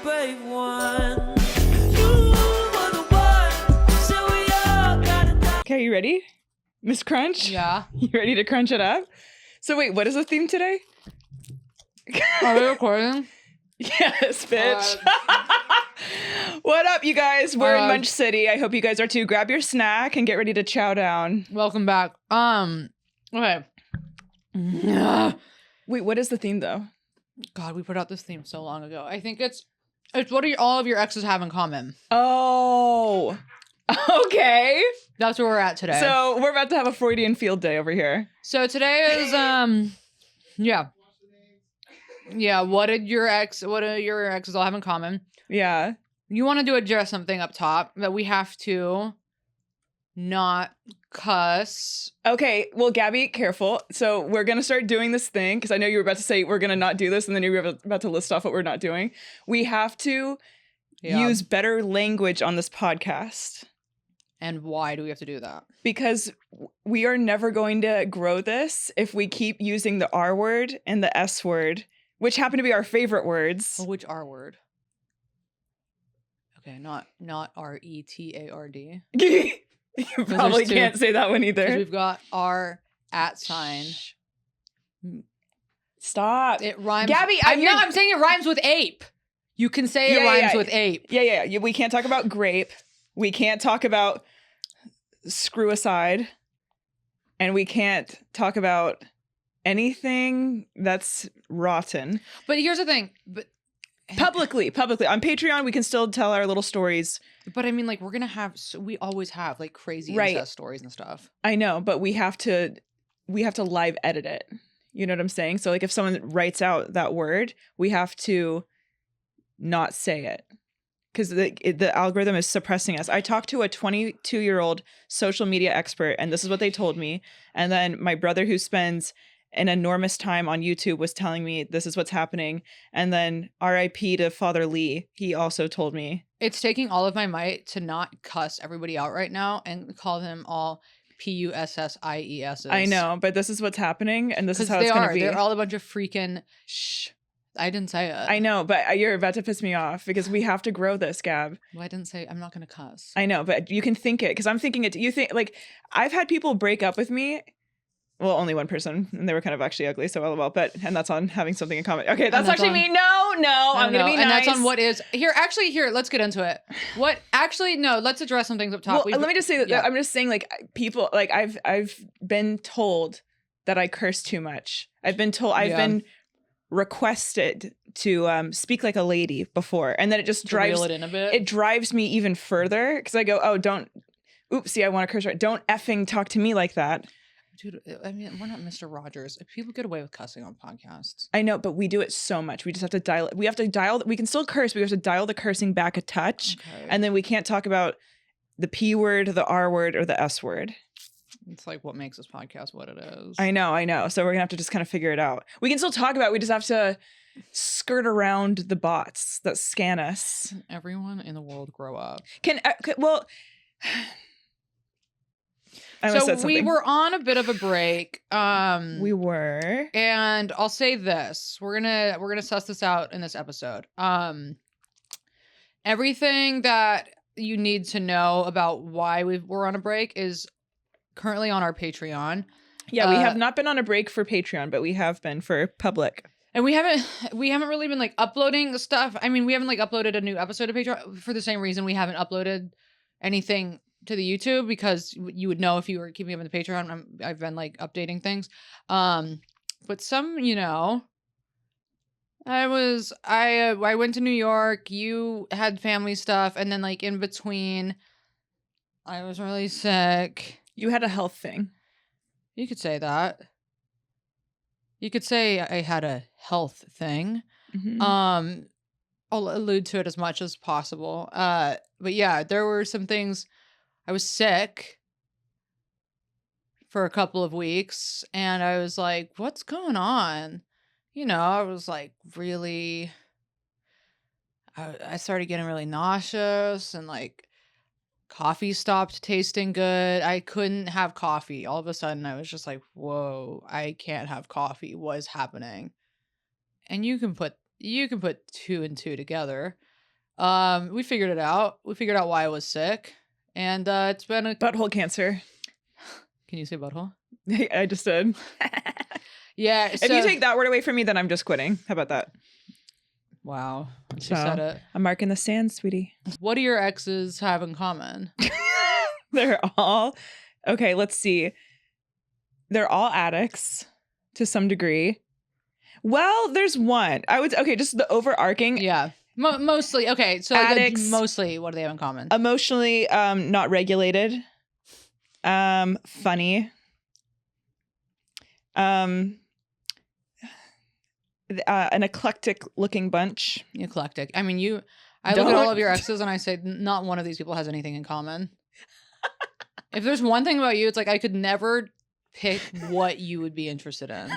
brave one. You were the one, so we all gotta die. Okay, you ready? Miss Crunch? Yeah. You ready to crunch it up? So wait, what is the theme today? Are we recording? Yes, bitch. What up, you guys? We're in Munch City. I hope you guys are too. Grab your snack and get ready to chow down. Welcome back. Okay. Wait, what is the theme though? God, we put out this theme so long ago. I think it's what do all of your exes have in common? Oh, okay. That's where we're at today. So we're about to have a Freudian field day over here. So today is yeah. What do your exes all have in common? Yeah. You want to address something up top that we have to not cuss. Okay, well, Gabby, careful. So we're going to start doing this thing because I know you were about to say we're going to not do this and then you were about to list off what we're not doing. We have to use better language on this podcast. And why do we have to do that? Because we are never going to grow this if we keep using the R word and the S word, which happen to be our favorite words. Well, which R word? Okay, not RETARD. You probably can't say that one either. We've got R @ sign. Stop. It rhymes. Gabby, I'm saying it rhymes with ape. You can say it rhymes with ape. Yeah. We can't talk about grape. We can't talk about screw aside. And we can't talk about anything that's rotten. But here's the thing. Publicly. On Patreon, we can still tell our little stories. But I mean, like, we always have like crazy incest stories and stuff. I know, but we have to live edit it. You know what I'm saying? So like if someone writes out that word, we have to not say it because the algorithm is suppressing us. I talked to a 22-year-old social media expert and this is what they told me. And then my brother who spends an enormous time on YouTube was telling me this is what's happening. And then RIP to Father Lee, he also told me. It's taking all of my might to not cuss everybody out right now and call them all PUSSIESs. I know, but this is what's happening and this is how it's going to be. They're all a bunch of freaking... Shh. I didn't say it. I know, but you're about to piss me off because we have to grow this, Gab. Well, I didn't say I'm not going to cuss. I know, but you can think it because I'm thinking it. You think like I've had people break up with me. Well, only one person, and they were kind of actually ugly, so LOL. And that's on having something in common. Okay, that's actually me. No, I'm gonna be nice. And that's on what is here. Actually, here, let's get into it. What actually? No, let's address some things up top. Well, let me just say that I'm just saying, like people, like I've been told that I curse too much. I've been requested to speak like a lady before, and then it just drives reel it in a bit. It drives me even further because I go, oh, don't. Oopsie, I want to curse. Right? Don't effing talk to me like that. Dude, I mean, we're not Mr. Rogers. If people get away with cussing on podcasts. I know, but we do it so much. We just have to dial it. We can still curse, but we have to dial the cursing back a touch. Okay. And then we can't talk about the P word, the R word, or the S word. It's like what makes this podcast what it is. I know. So we're going to have to just kind of figure it out. We can still talk about it. We just have to skirt around the bots that scan us. Can everyone in the world grow up? So we were on a bit of a break. We were. And I'll say this. We're gonna suss this out in this episode. Everything that you need to know about why we're on a break is currently on our Patreon. Yeah, we have not been on a break for Patreon, but we have been for public. And we haven't really been like uploading stuff. I mean, we haven't like uploaded a new episode of Patreon for the same reason we haven't uploaded anything to the YouTube, because you would know if you were keeping up with the Patreon. I've been like updating things. But some, I went to New York, you had family stuff, and then like in between I was really sick. You had a health thing. You could say that. You could say I had a health thing. Mm-hmm. I'll allude to it as much as possible. But yeah, there were some things. I was sick for a couple of weeks and I was like, what's going on? I was like really, I started getting really nauseous and like coffee stopped tasting good. I couldn't have coffee. All of a sudden I was just like, whoa, I can't have coffee. What is happening? And you can put two and two together. We figured it out. We figured out why I was sick. And it's been a... Butthole cancer. Can you say butthole? I just did. Yeah. If you take that word away from me, then I'm just quitting. How about that? Wow. She So, said it. I'm marking the sand, sweetie. What do your exes have in common? They're all... Okay, let's see. They're all addicts to some degree. Well, there's one. Okay, just the overarching. Yeah. Mostly. Okay, so like, Addicts. mostly what do they have in common? Emotionally not regulated. Funny. An eclectic looking bunch. Eclectic. I mean, I look at all of your exes and I say not one of these people has anything in common. If there's one thing about you, it's like I could never pick what you would be interested in.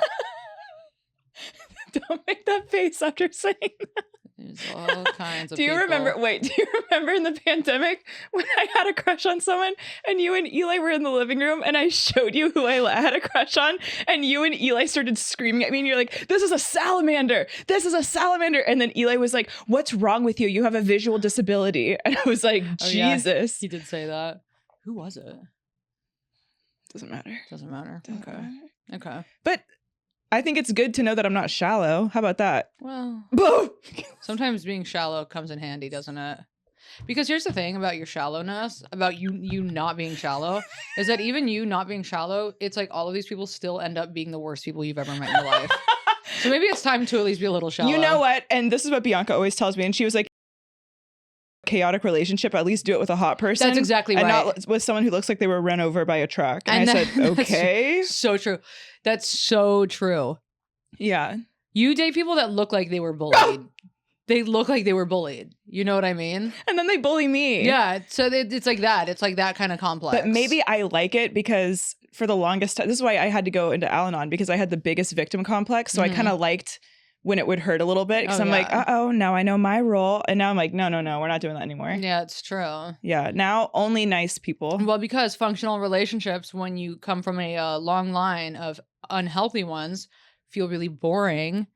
Don't make that face after saying that. There's all kinds of Do you remember in the pandemic when I had a crush on someone and you and Eli were in the living room and I showed you who I had a crush on and you and Eli started screaming at me and you're like, this is a salamander. This is a salamander. And then Eli was like, what's wrong with you? You have a visual disability. And I was like, Jesus. Yeah, he did say that. Who was it? Doesn't matter. Doesn't matter. Okay. But I think it's good to know that I'm not shallow. How about that? Well, sometimes being shallow comes in handy, doesn't it? Because here's the thing about your shallowness, about you not being shallow, is that even you not being shallow, it's like all of these people still end up being the worst people you've ever met in your life. So maybe it's time to at least be a little shallow. You know what? And this is what Bianca always tells me. And she was like, chaotic relationship, at least do it with a hot person. That's exactly right. And not with someone who looks like they were run over by a truck. And I said, okay. So true. That's so true. Yeah. You date people that look like they were bullied. They look like they were bullied. You know what I mean? And then they bully me. Yeah. So it's like that. It's like that kind of complex. But maybe I like it because for the longest time, this is why I had to go into Al-Anon, because I had the biggest victim complex. So I kind of liked when it would hurt a little bit because I'm like, now I know my role. And now I'm like, no, we're not doing that anymore. Yeah, it's true. Yeah, now only nice people. Well, because functional relationships, when you come from a long line of unhealthy ones, feel really boring.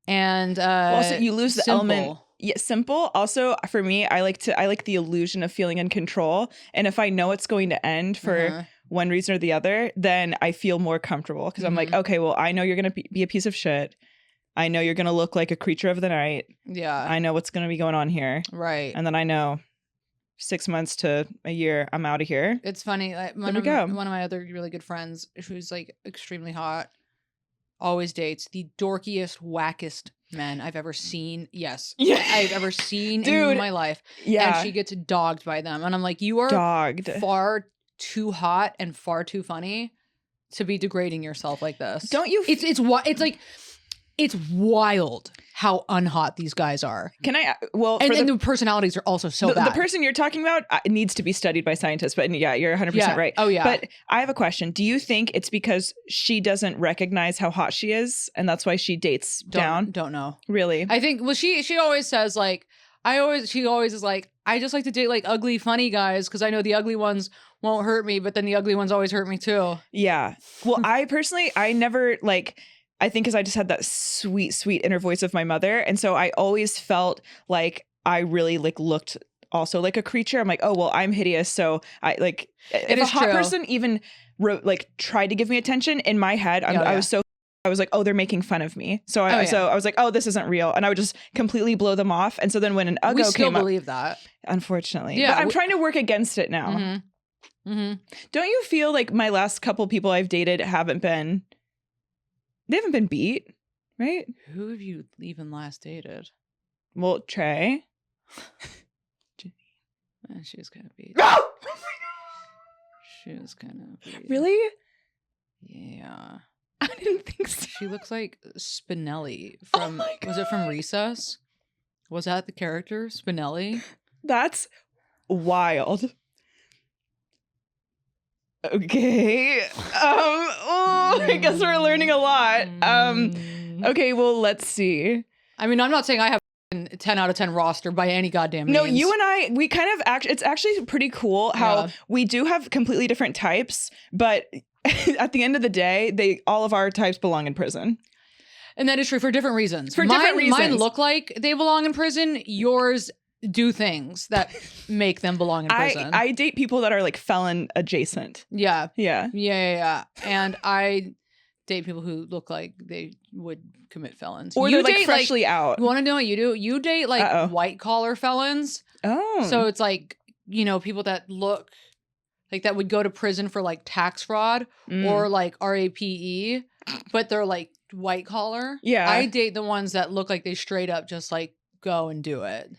And also, you lose the simple. element. Yeah, simple. Also, for me, I like the illusion of feeling in control. And if I know it's going to end for one reason or the other, then I feel more comfortable because I'm like, okay, well, I know you're going to be a piece of shit. I know you're going to look like a creature of the night. Yeah. I know what's going to be going on here. Right. And then I know 6 months to a year, I'm out of here. It's funny. Like, one of my other really good friends, who's like extremely hot, always dates the dorkiest, wackest men I've ever seen. Yes. Yeah. I've ever seen Dude, in my life. Yeah. And she gets dogged by them. And I'm like, you are dogged. far too hot and far too funny to be degrading yourself like this. Don't you? It's wild how unhot these guys are. Can I? Well, and the personalities are also so bad. The person you're talking about needs to be studied by scientists. But yeah, you're 100% right. Oh yeah. But I have a question. Do you think it's because she doesn't recognize how hot she is, and that's why she dates down? Don't know. Really? I think. Well, she always says like, she always is like, I just like to date like ugly, funny guys because I know the ugly ones won't hurt me, but then the ugly ones always hurt me too. Yeah. Well, I never like. I think because I just had that sweet, sweet inner voice of my mother. And so I always felt like I really like looked also like a creature. I'm like, oh, well, I'm hideous. So I like, if a hot person even tried to give me attention in my head, I was like, oh, they're making fun of me. So I was like, oh, this isn't real. And I would just completely blow them off. And so then when an Uggo we still came believe up, that. Unfortunately. Yeah, but I'm trying to work against it now. Mm-hmm. Mm-hmm. Don't you feel like my last couple people I've dated haven't been beat, right? Who have you even last dated? Well, Trey. She was kind of beat. She was kind of beat. Really? Yeah. I didn't think so. She looks like Spinelli from, was it from Recess? Was that the character, Spinelli? That's wild. Okay. I guess we're learning a lot. Okay, well, let's see. I mean, I'm not saying I have a 10 out of 10 roster by any goddamn means. No, you and I, we kind of it's actually pretty cool how we do have completely different types, but at the end of the day, all of our types belong in prison. And that is true for different reasons. Different reasons. Mine look like they belong in prison. Yours do things that make them belong in prison. I date people that are like felon adjacent. Yeah. Yeah. And I date people who look like they would commit felons. Or you they're like date, freshly out. You want to know what you do? You date like white collar felons. Oh. So it's like, you know, people that look like that would go to prison for like tax fraud or like RAPE, but they're like white collar. Yeah. I date the ones that look like they straight up just like go and do it.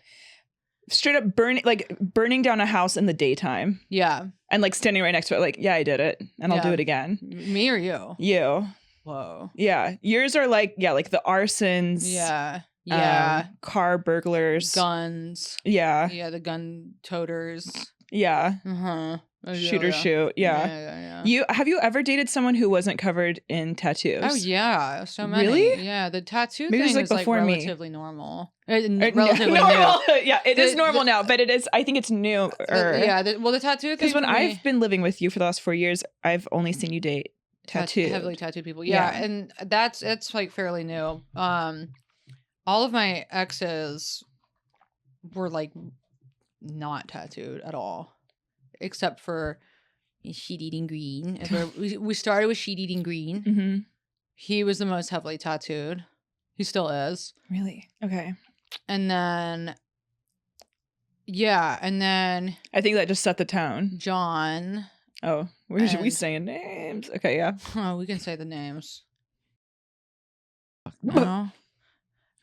Straight up burning down a house in the daytime. Yeah. And like standing right next to it, like, yeah, I did it. And I'll do it again. Me or you? You. Whoa. Yeah. Yours are like, like the arsons. Yeah. Yeah. Car burglars. Guns. Yeah. Yeah, the gun toters. Yeah. Uh-huh. Shoot. Yeah. Have you ever dated someone who wasn't covered in tattoos? Oh yeah, so many. Really? Yeah, the tattoo Maybe thing like is like before relatively normal. Relatively normal. Yeah, it is normal now, but it is. I think it's new. The tattoo thing. Because when I've been living with you for the last 4 years, I've only seen you date heavily tattooed people. Yeah, and it's like fairly new. All of my exes were like not tattooed at all. Except for Sheet Eating Green. We started with Sheet Eating Green. Mm-hmm. He was the most heavily tattooed. He still is. Really? Okay. And then, I think that just set the tone. John. Oh, should we saying names? Okay, yeah. Oh, we can say the names. No.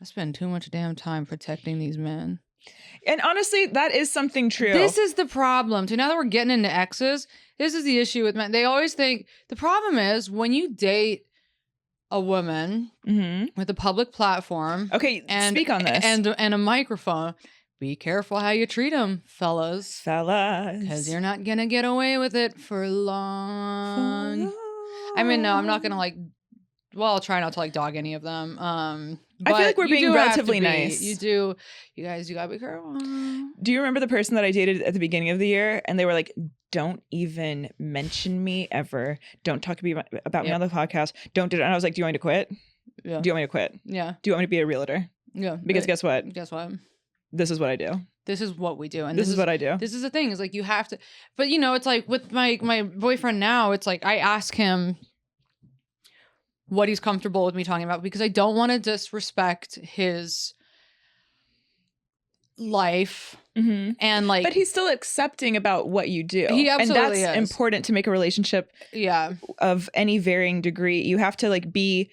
I spend too much damn time protecting these men. And honestly, that is something true. This is the problem. So now that we're getting into exes, this is the issue with men. They always think the problem is when you date a woman with a public platform. Okay, speak on this. And a microphone. Be careful how you treat them, fellas. Because you're not going to get away with it for long. I mean, no, I'm not going to like, well, I'll try not to like dog any of them. I feel like we're being relatively nice. You do. You guys, you gotta be careful. Do you remember the person that I dated at the beginning of the year? And they were like, don't even mention me ever. Don't talk to me about me on the podcast. Don't do it. And I was like, do you want me to quit? Yeah. Do you want me to quit? Yeah. Do you want me to be a realtor? Yeah. Because guess what? Guess what? This is what I do. This is what we do. And this is what I do. This is the thing. Is like you have to. But you know, it's like with my boyfriend now, it's like I ask him what he's comfortable with me talking about because I don't want to disrespect his life and like, but he's still accepting about what you do. He absolutely and that's is. important to make a relationship of any varying degree. You have to like be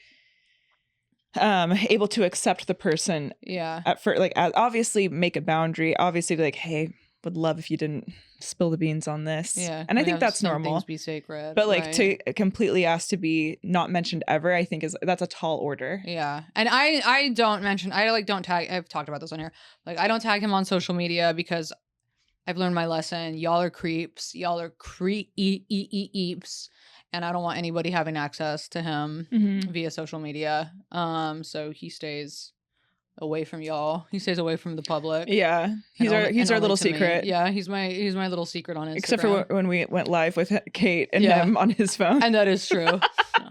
able to accept the person at first, like obviously make a boundary, obviously be like, hey, would love if you didn't spill the beans on this. Yeah. And I think that's normal. Things be sacred. But like to completely ask to be not mentioned ever, I think that's a tall order. Yeah. And I don't mention, I like don't tag, I've talked about this on here. Like I don't tag him on social media because I've learned my lesson. Y'all are creeps. Y'all are creeps. And I don't want anybody having access to him via social media. So he stays away from y'all. He stays away from the public. Yeah. He's our little secret. Yeah, he's my little secret on Instagram. Except for when we went live with Kate and him on his phone. And that is true. and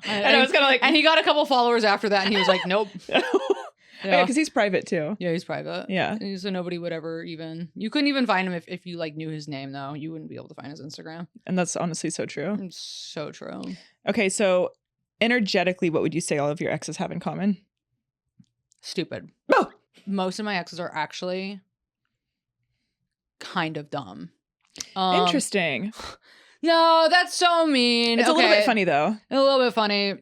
I was kind of like, and he got a couple followers after that and he was like, nope. Yeah, because he's private too. Yeah, he's private. Yeah. So nobody would ever you couldn't even find him if you like knew his name though. You wouldn't be able to find his Instagram. And that's honestly so true. It's so true. Okay, so energetically, what would you say all of your exes have in common? Stupid. Oh! Most of my exes are actually kind of dumb. Interesting. No, that's so mean. It's a little bit funny though. A little bit funny.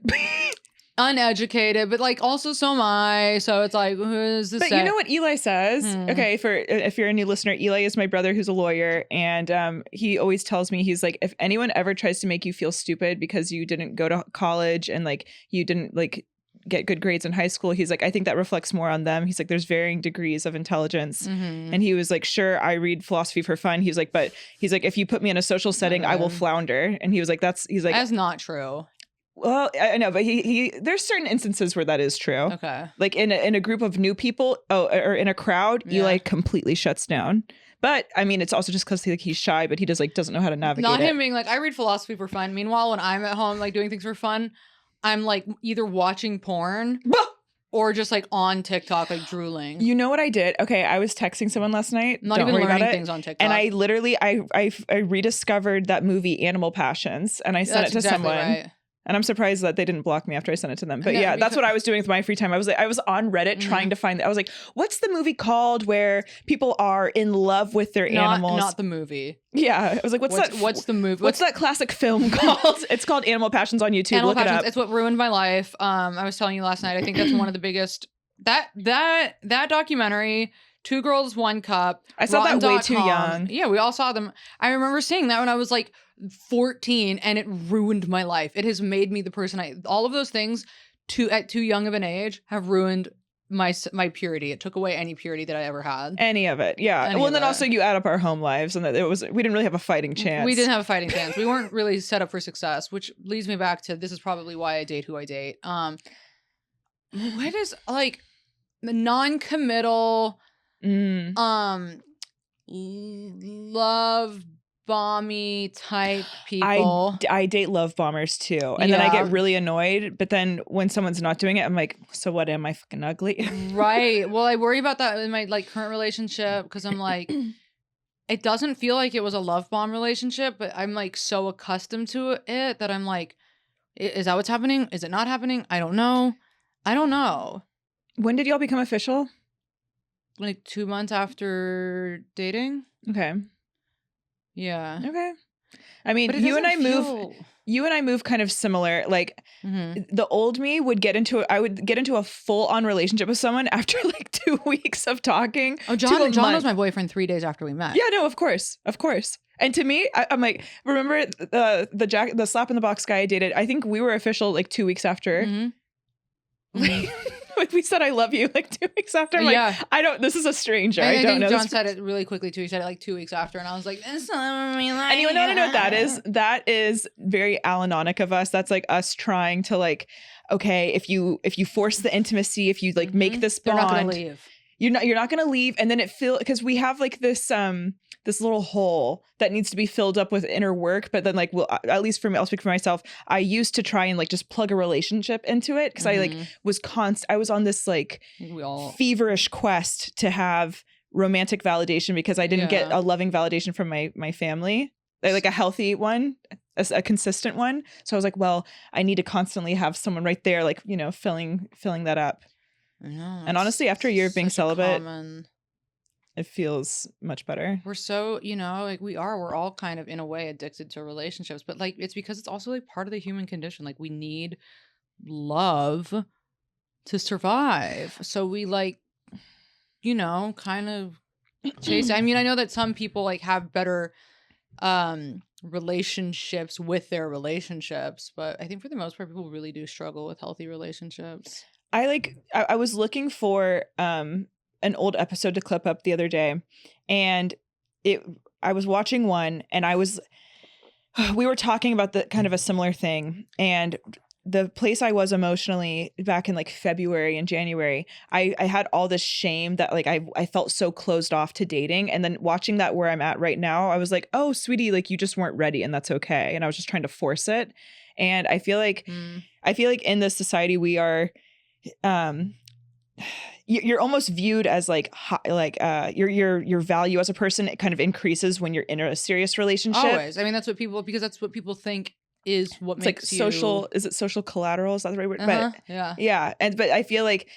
Uneducated, but like also so am I. So it's like, who's this? But you know what Eli says? Okay, if you're a new listener, Eli is my brother who's a lawyer, and he always tells me, he's like, if anyone ever tries to make you feel stupid because you didn't go to college and like you didn't like get good grades in high school, he's like, I think that reflects more on them. He's like, there's varying degrees of intelligence. And he was like, sure, I read philosophy for fun. He's like, but he's like, if you put me in a social setting, I will flounder. And he was like, that's not true. Well, I know, but he there's certain instances where that is true. Okay. Like in a group of new people, or in a crowd, Eli completely shuts down. But I mean, it's also just because he's shy, but he doesn't know how to navigate Not it. him being like, I read philosophy for fun. Meanwhile, when I'm at home, like doing things for fun, I'm like either watching porn or just like on TikTok, like drooling. You know what I did? Okay, I was texting someone last night. Not Don't even worry about learning it. things on TikTok. And I literally, I rediscovered that movie Animal Passions, and I sent That's it to exactly someone. right. And I'm surprised that they didn't block me after I sent it to them. But Yeah, yeah, that's because- what I was doing with my free time. I was on Reddit trying to find. I was like, what's the movie called where people are in love with their animals? Not the movie. Yeah, I was like, what's the movie? What's that classic film called? It's called Animal Passions on YouTube. Animal Look Passions? it up. It's what ruined my life. I was telling you last night. I think that's one of the biggest. That documentary. 2 Girls, 1 Cup. I saw that way too Rotten.com. young. Yeah, we all saw them. I remember seeing that when I was like 14, and it ruined my life. It has made me the person all of those things at too young of an age have ruined my purity. It took away any purity that I ever had. Any of it, yeah. Any Well, of then it. also you add up our home lives, and that we didn't really have a fighting chance. We didn't have a fighting chance. We weren't really set up for success, which leads me back to this is probably why I date who I date. What is like the non-committal love bomby type people. I date love bombers too, and then I get really annoyed. But then when someone's not doing it, I'm like, so what? Am I fucking ugly? Right. Well, I worry about that in my like current relationship because I'm like, it doesn't feel like it was a love bomb relationship, but I'm like so accustomed to it that I'm like, is that what's happening? Is it not happening? I don't know. When did y'all become official? Like 2 months after dating. Okay. Yeah. Okay. I mean, But it you and I doesn't move kind of similar. Like Mhm. the old me would get into a full on relationship with someone after like 2 weeks of talking. Oh, to a John was month. my boyfriend 3 days after we met. Yeah, no, of course. And to me, I'm like, remember the slap in the box guy I dated? I think we were official like 2 weeks after. Mhm. Like we said, I love you like 2 weeks after. I'm Yeah. like, this is a stranger. And I don't think know. John this said it really quickly too. He said it like 2 weeks after, and I was like, "It's not me." And you know what that is? That is very Al-Anonic of us. That's like us trying to like, okay, if you force the intimacy, if you like make this They're bond, not gonna leave. you're not gonna leave. And then because we have like this this little hole that needs to be filled up with inner work. But then like, well, at least for me, I'll speak for myself. I used to try and like just plug a relationship into it because I like I was on this like feverish quest to have romantic validation because I didn't get a loving validation from my family, like a healthy one, a consistent one. So I was like, well, I need to constantly have someone right there, like, you know, filling that up. And honestly, after a year of being celibate, it feels much better. We're so, you know, like we're all kind of in a way addicted to relationships, but like it's because it's also like part of the human condition. Like we need love to survive. So we like, you know, kind of chase. I mean, I know that some people like have better relationships with their relationships, but I think for the most part people really do struggle with healthy relationships. I was looking for an old episode to clip up the other day, and I was watching one, and we were talking about the kind of a similar thing, and the place I was emotionally back in like February and January, I had all this shame that like I felt so closed off to dating. And then watching that where I'm at right now, I was like, oh, sweetie, like you just weren't ready, and that's okay. And I was just trying to force it. And I feel like in this society we are you're almost viewed as like your value as a person, it kind of increases when you're in a serious relationship. Always. I mean, that's what people think is what it's makes like you social. Is it social collateral? Is that the right word? Uh-huh. But yeah. But I feel like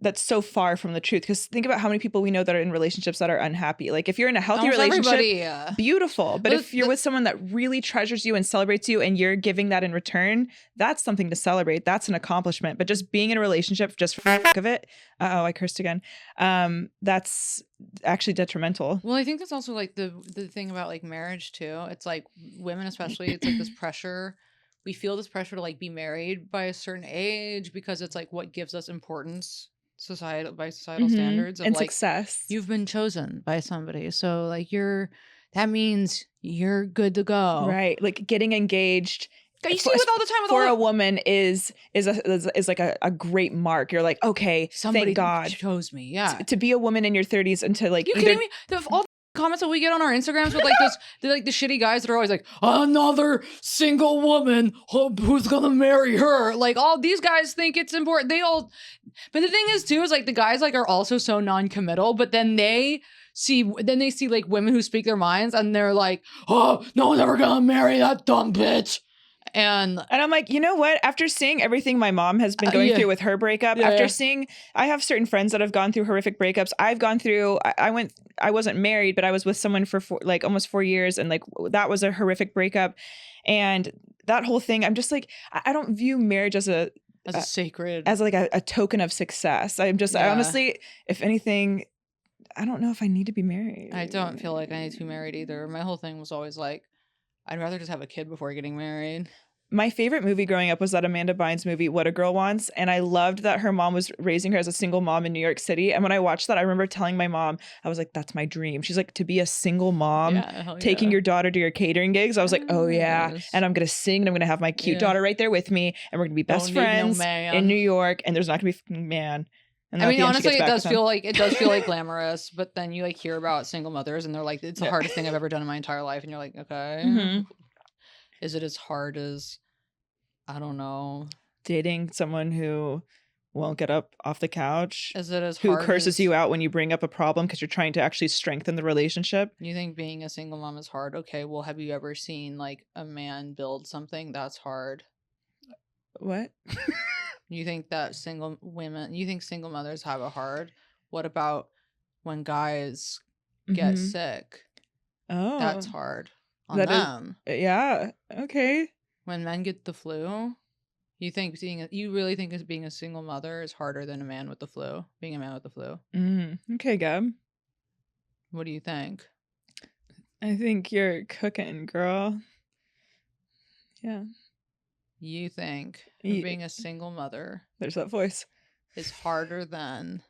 that's so far from the truth, because think about how many people we know that are in relationships that are unhappy. Like if you're in a healthy relationship, beautiful. But if you're with someone that really treasures you and celebrates you and you're giving that in return, that's something to celebrate. That's an accomplishment. But just being in a relationship just for the fuck of it, I cursed again. That's actually detrimental. Well, I think that's also like the thing about like marriage too. It's like women especially, it's like this pressure. We feel this pressure to like be married by a certain age because it's like what gives us importance societal standards of and like success. You've been chosen by somebody, so like that means you're good to go, right? Like getting engaged. You see it all the time with for a woman is like a great mark. You're like, okay, somebody thank God chose me. Yeah, to be a woman in your 30s and to like you kidding me? All the comments that we get on our Instagrams with like this, they're like the shitty guys that are always like, another single woman who's gonna marry her. Like all these guys think it's important. But the thing is too, is like the guys like are also so non-committal, but then they see like women who speak their minds and they're like, oh, no one's ever gonna marry that dumb bitch. And I'm like, you know what? After seeing everything my mom has been going through with her breakup, I have certain friends that have gone through horrific breakups. I've gone through, I wasn't married, but I was with someone for almost 4 years. And like, that was a horrific breakup. And that whole thing, I'm just like, I don't view marriage as a sacred, as like a token of success. I'm just, I honestly, if anything, I don't know if I need to be married. I don't feel like I need to be married either. My whole thing was always like, I'd rather just have a kid before getting married. My favorite movie growing up was that Amanda Bynes movie, What a Girl Wants. And I loved that her mom was raising her as a single mom in New York City. And when I watched that, I remember telling my mom, I was like, that's my dream. She's like, to be a single mom, taking your daughter to your catering gigs. I was like, oh yeah. And I'm going to sing and I'm going to have my cute daughter right there with me. And we're going to be best friends in New York. And there's not going to be man. And I mean, honestly, it does feel like glamorous, but then you like hear about single mothers and they're like, it's the hardest thing I've ever done in my entire life. And you're like, okay. Mm-hmm. Is it as hard as, I don't know, dating someone who won't get up off the couch? Is it as who hard curses as, you out when you bring up a problem because you're trying to actually strengthen the relationship? You think being a single mom is hard? Okay, well, have you ever seen like a man build something? That's hard. What? You think single mothers have it hard? What about when guys get sick? Oh, that's hard on them. Yeah. Okay. When men get the flu, you really think being a single mother is harder than a man with the flu? Being a man with the flu. Okay, Gab. What do you think? I think you're cooking, girl. Yeah. You think being a single mother, there's that voice, is harder than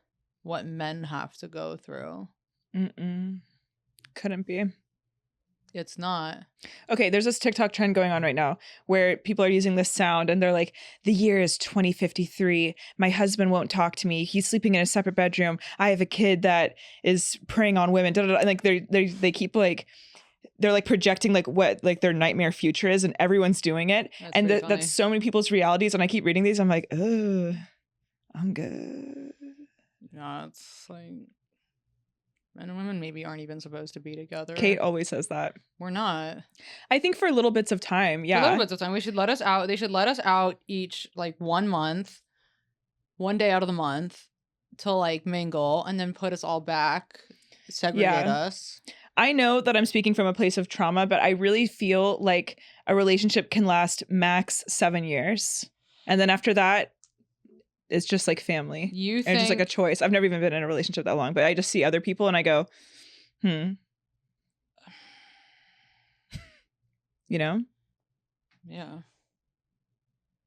what men have to go through? Couldn't be. It's not. Okay, there's this TikTok trend going on right now where people are using this sound and they're like, the year is 2053. My husband won't talk to me. He's sleeping in a separate bedroom. I have a kid that is preying on women. And like they keep like, they're like projecting like what like their nightmare future is, and everyone's doing it. That's so many people's realities. And I keep reading these. I'm like, oh, I'm good. No, it's like men and women maybe aren't even supposed to be together. Kate always says that. We're not. I think for little bits of time. Yeah. For little bits of time. They should let us out each like 1 month, 1 day out of the month to like mingle and then put us all back, segregate us. I know that I'm speaking from a place of trauma, but I really feel like a relationship can last max 7 years. And then after that, it's just like family. It's just like a choice. I've never even been in a relationship that long, but I just see other people and I go, You know? Yeah.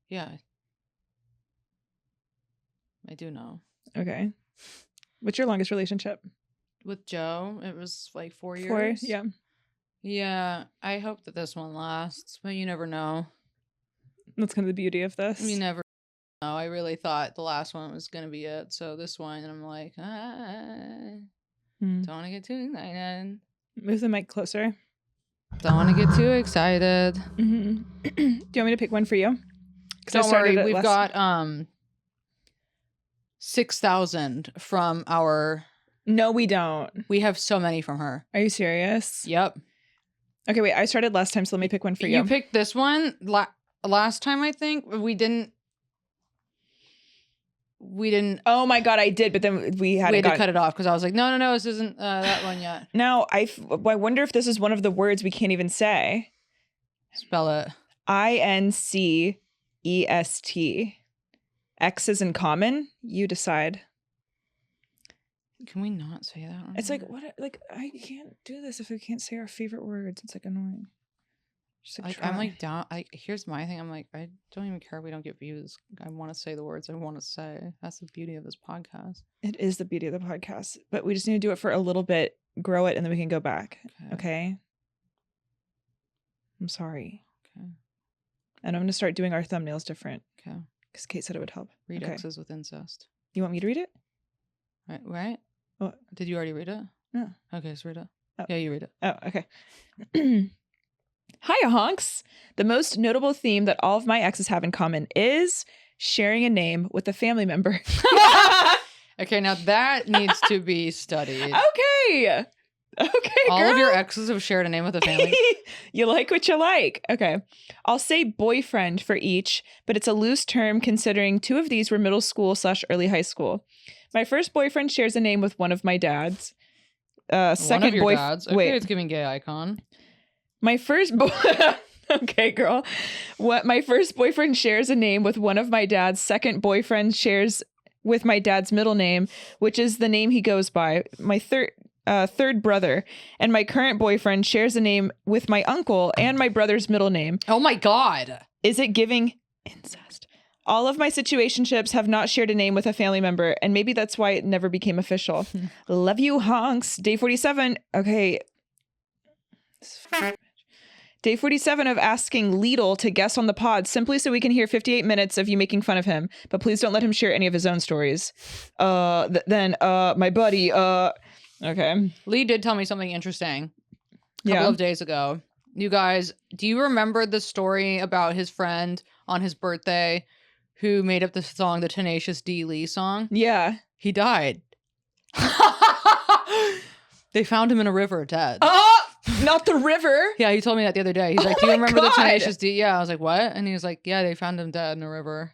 Yeah. I do know. Okay. What's your longest relationship? With Joe, it was like 4 years. 4, yeah. Yeah, I hope that this one lasts, but you never know. That's kind of the beauty of this. You never know. I really thought the last one was going to be it. So this one, and I'm like, don't want to get too excited. Move the mic closer. Don't want to get too excited. Do you want me to pick one for you? Don't worry, we've got 6,000 from our... No, we don't. We have so many from her. Are you serious? Yep. Okay, wait. I started last time, so let me pick one for you. You picked this one last time, I think. We didn't. Oh my god, I did, but then we had to cut it off because I was like, no, this isn't that one yet. Now, I wonder if this is one of the words we can't even say. Spell it. Incest. Exes in common. You decide. Can we not say that? It's like, what? Like, I can't do this if we can't say our favorite words. It's like annoying. Just like I'm like down. Here's my thing. I'm like, I don't even care if we don't get views. I want to say the words I want to say. That's the beauty of this podcast. It is the beauty of the podcast, but we just need to do it for a little bit, grow it, and then we can go back. Okay. I'm sorry. Okay. And I'm going to start doing our thumbnails different. Okay. Because Kate said it would help. Read Exes with incest. You want me to read it? Right? What? Did you already read it? No. Okay, so read it. Yeah, you read it. Oh, okay. Hiya, honks. The most notable theme that all of my exes have in common is sharing a name with a family member. Okay, now that needs to be studied. Okay. Okay, All girl. of your exes have shared a name with a family. You like what you like. Okay. I'll say boyfriend for each, but it's a loose term considering 2 of these were middle school / early high school. My first boyfriend shares a name with one of my dads. Second One of your boyfriend. dads. Okay, Wait. it's giving gay icon. My first Okay, girl. My first boyfriend shares a name with one of my dad's. Second boyfriend shares with my dad's middle name, which is the name he goes by. My third brother and my current boyfriend shares a name with my uncle and my brother's middle name. Oh my God. Is it giving incest? All of my situationships have not shared a name with a family member, and maybe that's why it never became official. Love you, honks. Day 47. Okay. Day 47 of asking Lidl to guest on the pod simply so we can hear 58 minutes of you making fun of him, but please don't let him share any of his own stories. My buddy, okay. Lee did tell me something interesting a couple of days ago. You guys, do you remember the story about his friend on his birthday who made up the song, the Tenacious D. Lee song? Yeah. He died. They found him in a river dead. Not the river. Yeah, he told me that the other day. He's like, do you my remember the God. Tenacious D? Yeah, I was like, what? And he was like, yeah, they found him dead in a river.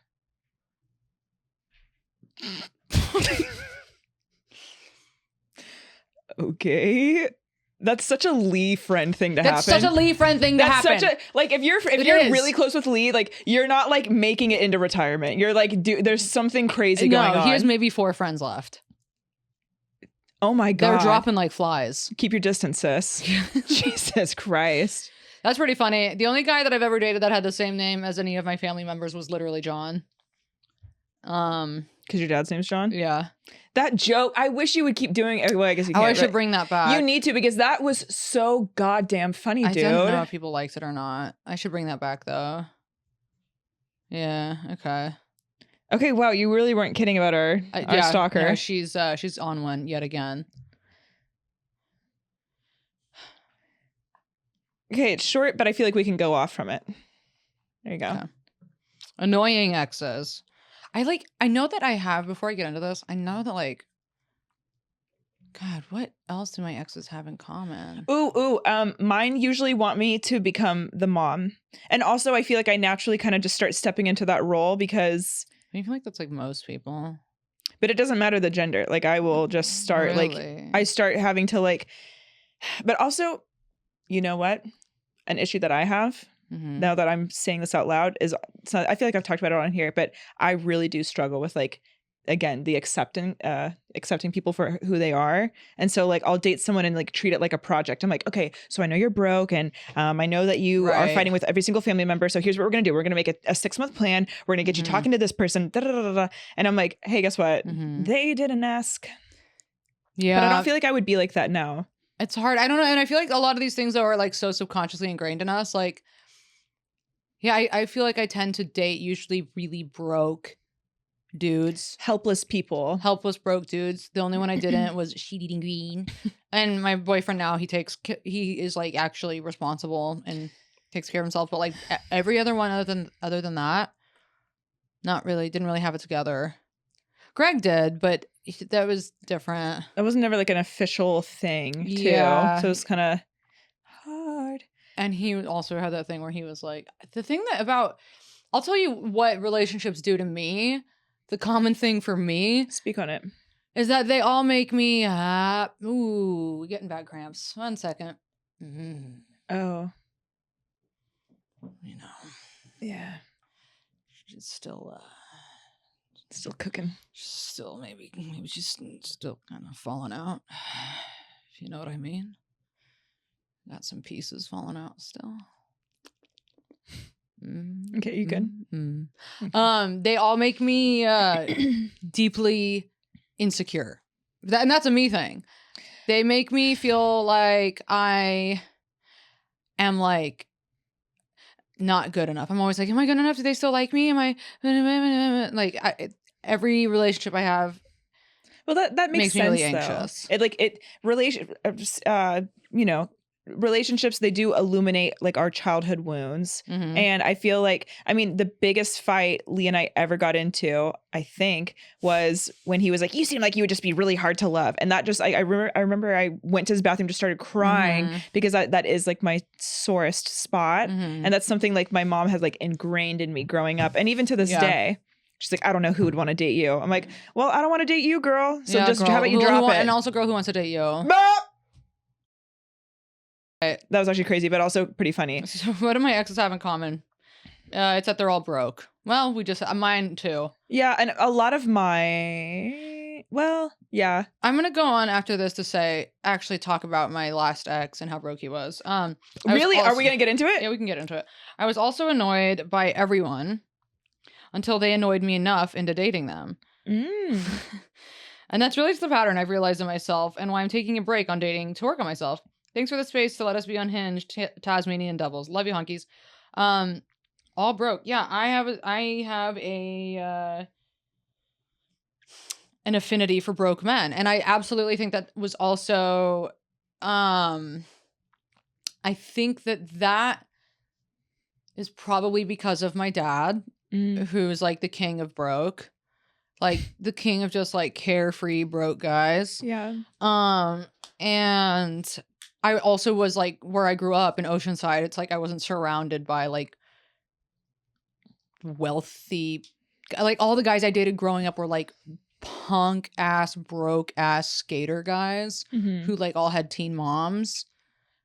Okay. That's such a Lee friend thing to That's happen. such a Lee friend thing to That's happen. such a like if you're It you're is. really close with Lee, like you're not like making it into retirement. You're like, there's something crazy going on. He has maybe 4 friends left. Oh my God. They're dropping like flies. Keep your distance, sis. Jesus Christ. That's pretty funny. The only guy that I've ever dated that had the same name as any of my family members was literally John. Because your dad's name's John? Yeah. That joke, I wish you would keep doing it. Well, I guess you Oh, can't. I should but bring that back. You need to, because that was so goddamn funny, I dude. don't know if people liked it or not. I should bring that back though. Yeah. Okay. Okay, wow, you really weren't kidding about our stalker. No, she's on one yet again. Okay, it's short, but I feel like we can go off from it. There you go. Okay. Annoying exes. I know that I have, before I get into this, I know that like, God, what else do my exes have in common? Mine usually want me to become the mom. And also I feel like I naturally kind of just start stepping into that role because I feel like that's like most people. But it doesn't matter the gender. Like I will just start Really? I start having to like, but also, you know what? An issue that I have now that I'm saying this out loud is, so I feel like I've talked about it on here, but I really do struggle with like, again, the accepting people for who they are. And so like I'll date someone and like treat it like a project. I'm like, okay, so I know you're broke and I know that you are fighting with every single family member. So here's what we're going to do. We're going to make a 6-month plan. We're going to get you talking to this person. Da, da, da, da, da. And I'm like, hey, guess what? They didn't ask. Yeah. But I don't feel like I would be like that now. It's hard. I don't know. And I feel like a lot of these things though are like so subconsciously ingrained in us. Like, yeah, I feel like I tend to date usually really broke dudes. Helpless people. Helpless broke dudes. The only one I didn't was sheet eating green. And my boyfriend now, he is like actually responsible and takes care of himself. But like every other one other than that, not really, didn't really have it together. Greg did, but that was different. That was never like an official thing too. Yeah. So it was kind of hard. And he also had that thing where he was like, the thing that about, I'll tell you what relationships do to me. The common thing for me. Speak on it. Is that they all make me, getting back cramps. 1 second. Oh. You know. Yeah. She's still, Still cooking. Still maybe she's still kind of falling out. If you know what I mean. Got some pieces falling out still. Okay, you good? Okay. They all make me deeply insecure. And that's a me thing. They make me feel like I am like not good enough. I'm always like, am I good enough? Do they still like me? Am I like every relationship I have? Well, that makes Makes me sense really though. anxious. Relationships, they do illuminate like our childhood wounds. Mhm. And I feel like, I mean, the biggest fight Lee and I ever got into, I think, was when he was like, you seem like you would just be really hard to love. And that just, I remember I went to his bathroom, just started crying Mhm. because that is like my sorest spot. Mhm. And that's something like my mom has like ingrained in me growing up. And even to this Yeah. day, she's like, I don't know who would want to date you. I'm like, well, I don't want to date you, girl. So Yeah, just, girl. how about you Who drop want- it? And also, girl who wants to date you. Bop! Right. That was actually crazy, but also pretty funny. So what do my exes have in common? It's that they're all broke. Well, we just mine too. Yeah, and a lot of my, well, yeah. I'm gonna go on after this to actually talk about my last ex and how broke he was. I was Really? Are also- we going to get into it? Yeah, we can get into it. I was also annoyed by everyone until they annoyed me enough into dating them. Mm. And that's really just the pattern I've realized in myself and why I'm taking a break on dating to work on myself. Thanks for the space to let us be unhinged, Tasmanian devils. Love you, honkies. All broke. Yeah, I have an affinity for broke men, and I absolutely think that was also I think that is probably because of my dad, who's like the king of broke, like the king of just like carefree broke guys. Yeah. And I also was like, where I grew up in Oceanside, it's like I wasn't surrounded by like wealthy, like all the guys I dated growing up were like punk ass, broke ass skater guys who like all had teen moms,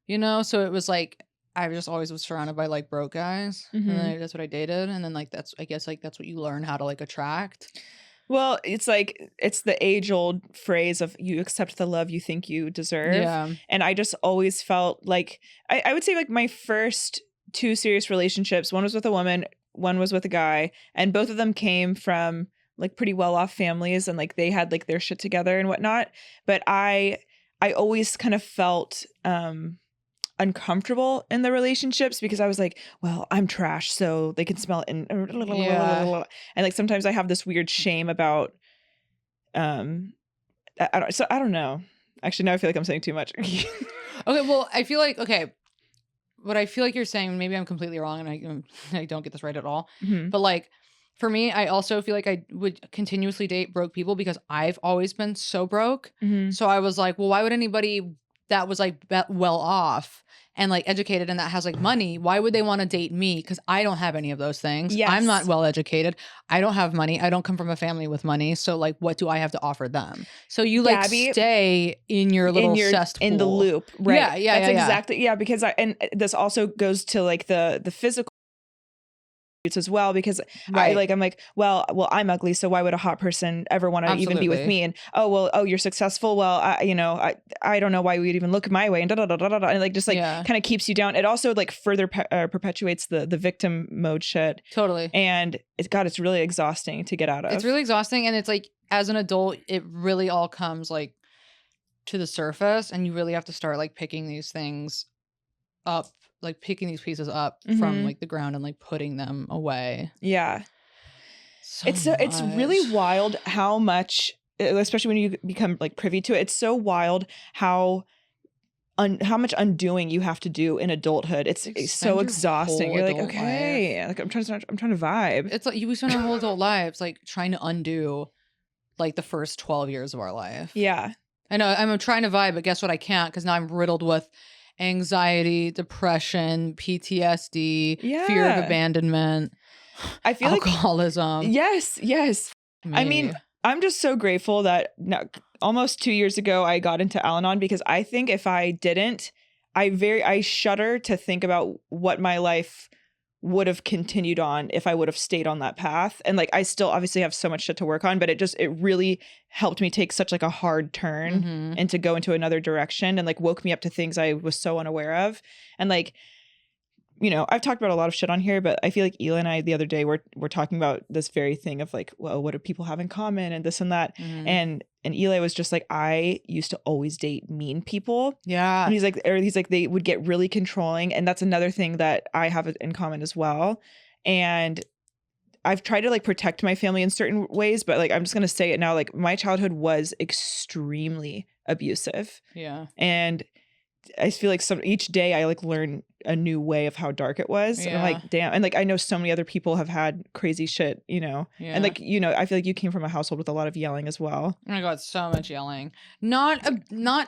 you know? So it was like, I just always was surrounded by like broke guys. And then that's what I dated. And then like, I guess that's what you learn how to like attract. Well, it's like, it's the age-old phrase of you accept the love you think you deserve. Yeah. And I just always felt like, I would say like my first 2 serious relationships, one was with a woman, one was with a guy, and both of them came from like pretty well-off families and like they had like their shit together and whatnot. But I always kind of felt uncomfortable in the relationships because I was like, well, I'm trash, so they can smell it. And like sometimes I have this weird shame about, I don't know. Actually, now I feel like I'm saying too much. Okay, well, I feel like, what I feel like you're saying, maybe I'm completely wrong and I don't get this right at all. But like, for me, I also feel like I would continuously date broke people because I've always been so broke. So I was like, well, why would anybody that was like well off and like educated and that has like money, why would they want to date me? Because I don't have any of those things. Yes. I'm not well educated. I don't have money. I don't come from a family with money. So like, what do I have to offer them? So you like Gabby, stay in your little cesspool. in the loop, right? Yeah. That's exactly because and this also goes to like the physical as well because Right. I'm like, well, I'm ugly, so why would a hot person ever want to even be with Absolutely. me? And you're successful. Well, I don't know why we would even look my way and and like just like kind of keeps you down. It also like further perpetuates the victim mode shit. Totally. And it's really exhausting to get out of. It's really exhausting, and it's like as an adult, it really all comes like to the surface, and you really have to start like picking these things up. Like picking these pieces up from like the ground and like putting them away. Yeah. So It's really wild how much, especially when you become like privy to it, it's so wild how much undoing you have to do in adulthood. It's so exhausting. You're like, okay, like I'm trying to vibe. It's like we spend our whole adult lives like trying to undo like the first 12 years of our life. Yeah. I know I'm trying to vibe, but guess what? I can't because now I'm riddled with anxiety, depression, PTSD, fear of abandonment. I feel alcoholism. Like yes. I mean, I'm just so grateful that almost 2 years ago I got into Al-Anon because I think if I didn't, I shudder to think about what my life would have continued on if I would have stayed on that path. And like I still obviously have so much shit to work on, but it really helped me take such like a hard turn and to go into another direction and like woke me up to things I was so unaware of. And like, you know, I've talked about a lot of shit on here, but I feel like Ela and I the other day were talking about this very thing of like, well, what do people have in common and this and that. And Ela was just like, I used to always date mean people. Yeah. And he's like, they would get really controlling. And that's another thing that I have in common as well. And I've tried to like protect my family in certain ways, but like I'm just gonna say it now. Like my childhood was extremely abusive, Yeah. and I feel like each day I like learn a new way of how dark it was. And I'm like, damn. And like I know so many other people have had crazy shit, you know. Yeah. And like, you know, I feel like you came from a household with a lot of yelling as well. Oh my God, so much yelling. Not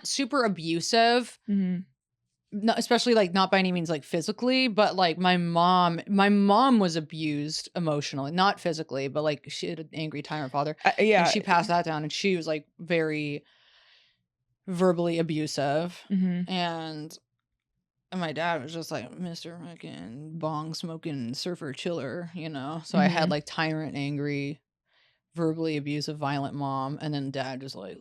super abusive. Mm-hmm. Not, especially like not by any means like physically, but like my mom was abused emotionally, not physically, but like she had an angry tyrant father. Yeah. And she passed that down, and she was like very verbally abusive. Mm-hmm. And my dad was just like Mr. fucking bong smoking surfer chiller, you know? So I had like tyrant, angry, verbally abusive, violent mom, and then dad just like,